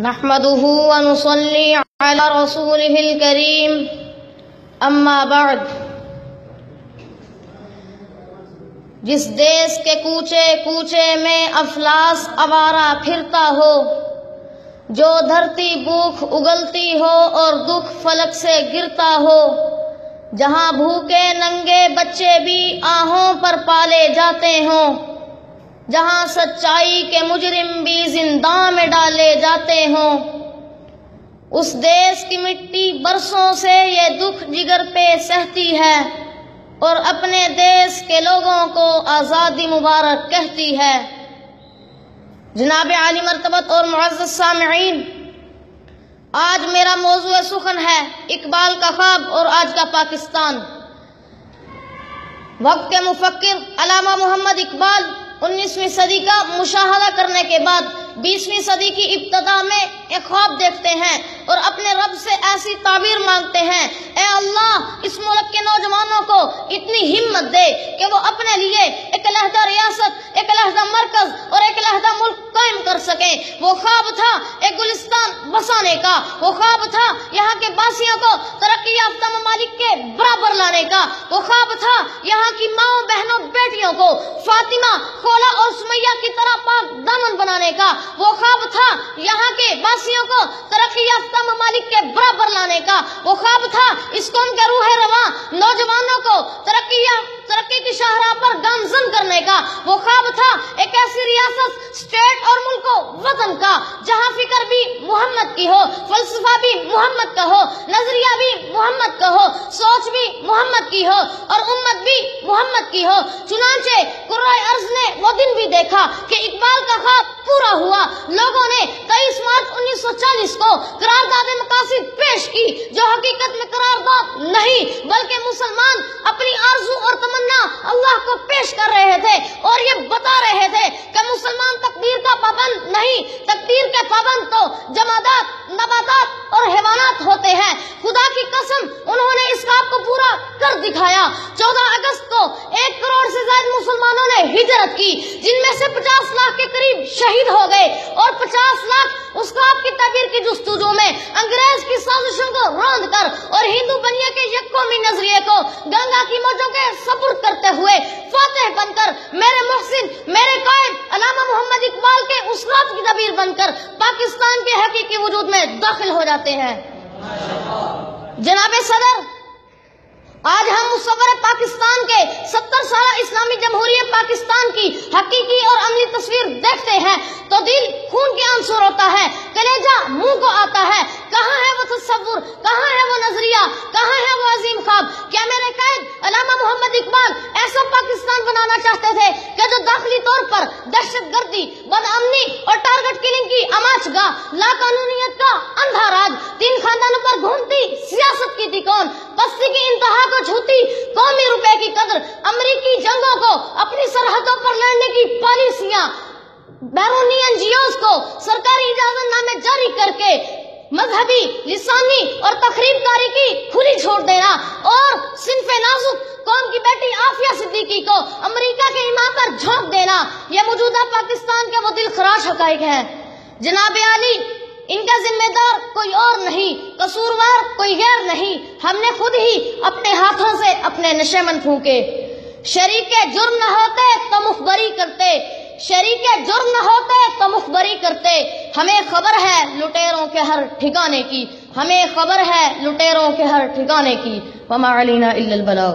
نحمده ونصلي على رسوله الكريم اما بعد۔ جس دیس کے کوچے کوچے میں افلاس آوارہ پھرتا ہو، جو دھرتی بھوک اگلتی ہو اور دکھ فلک سے گرتا ہو، جہاں بھوکے ننگے بچے بھی آہوں پر پالے جاتے ہوں، جہاں سچائی کے مجرم بھی زندان میں ڈالے جاتے ہوں، اس دیس کی مٹی برسوں سے یہ دکھ جگر پہ سہتی ہے اور اپنے دیس کے لوگوں کو آزادی مبارک کہتی ہے۔ جناب عالی مرتبت اور معزز سامعین، آج میرا موضوع سخن ہے اقبال کا خواب اور آج کا پاکستان۔ وقت کے مفکر علامہ محمد اقبال 19ویں صدی کا مشاہدہ کرنے کے بعد 20ویں صدی کی ابتدا میں ایک خواب دیکھتے ہیں اور اپنے رب سے ایسی تعبیر مانگتے ہیں، اے اللہ اس ملک کے نوجوانوں کو اتنی ہمت دے کہ وہ اپنے لیے ایک علیحدہ ریاست، ایک علیحدہ مرکز اور ایک علیحدہ ملک قائم کر سکیں۔ وہ خواب تھا ایک گلستان بسانے کا، وہ خواب تھا یہاں کے باسیوں کو ترقی یافتہ ممالک کے برابر لانے کا، وہ خواب تھا یہاں کی ماؤں بہنوں بیٹیوں کو فاطمہ، خولا اور سمیہ کی طرح پاک دامن بنانے کا، وہ خواب تھا یہاں کے باسیوں کو ترقی یافتہ ممالک کے برابر لانے کا، وہ خواب تھا اس قوم کے روح رواں نوجوانوں کو ترقی کی شاہراہ پر گامزن کرنے کا، وہ خواب تھا ایک ایسی ریاست، اسٹیٹ اور ملک و وطن کا جہاں فکر بھی محمد کی ہو، فلسفہ بھی محمد کا ہو، نظریہ بھی محمد کا ہو، سوچ بھی محمد کی ہو اور امت بھی محمد کی ہو۔ چنانچہ قرائے ارض نے وہ دن بھی دیکھا کہ اقبال کا خواب پورا ہوا۔ لوگوں نے 23 مارچ 1940 کو قرارداد مقاصد پیش کی، جو حقیقت میں قرارداد نہیں بلکہ مسلمان اپنی آرزو اور تمنا اللہ کو پیش کر رہے تھے اور یہ بتا رہے تھے کہ مسلمان تقدیر کا پابند نہیں، تقدیر کے پابند تو جمادات، نباتات اور حیوانات ہوتے ہیں۔ خدا کی قسم انہوں نے اس خواب کو پورا کر دکھایا۔ 14 اگست کو 1 کروڑ سے زائد مسلمانوں نے ہجرت کی، جن میں سے 50 لاکھ کے قریب شہید ہو گئے اور 50 لاکھ اس خواب کی تعبیر کی جستجو میں انگریز کی سازشوں کو روند کر اور ہندو بنیے کے یک قومی نظریے کو گنگا کی موجوں کے سپرد کرتے ہوئے فاتح بن کر، میرے محسن، میرے قائد علامہ محمد اقبال کے اس رات کی تعبیر بن کر پاکستان کے حقیقی وجود میں داخل ہو جاتے ہیں۔ جناب صدر، آج ہم مصور پاکستان کے 70 سالہ اسلامی جمہوریہ پاکستان کی حقیقی اور عملی تصویر دیکھتے ہیں تو دل خون کے آنسو ہوتا ہے، کلیجہ منہ کو آتا ہے۔ کہاں ہے وہ تصور، کہاں ہے وہ نظریہ، کہاں ہے وہ عظیم خواب؟ کیا میرے قائد علامہ محمد اقبال ایسا پاکستان بنانا چاہتے تھے کہ جو داخلی طور پر دہشت گردی، بدامنی اور ٹارگٹ کلنگ کی آماج گاہ، لا قانونیت کا اندھا راج، 3 خاندانوں پر گھومتی سیاست کی تھی کون، پستی کی انتہا کو چھوتی قومی روپے کی قدر، امریکی جنگوں کو اپنی سرحدوں پر لڑنے کی پالیسیاں، بیرونی NGOs کو سرکاری اجازت نامے جاری کر کے مذہبی، لسانی اور تخریب کاری کی کھلی چھوڑ دینا اور صنف نازک قوم کی بیٹی عافیہ صدیقی کو امریکہ کے امام پر جھونک دینا، یہ موجودہ پاکستان کے وہ دل خراش حقائق ہیں۔ جناب عالی، ان کا ذمہ دار کوئی اور نہیں، قصوروار کوئی غیر نہیں، ہم نے خود ہی اپنے ہاتھوں سے اپنے نشیمن پھونکے۔ شریک جرم نہ ہوتے تو مخبری کرتے، شریک جرم نہ ہوتے تو مخبری کرتے۔ ہمیں خبر ہے لٹیروں کے ہر ٹھکانے کی، ہمیں خبر ہے لٹیروں کے ہر ٹھکانے کی۔ وما علینا الا البلاغ۔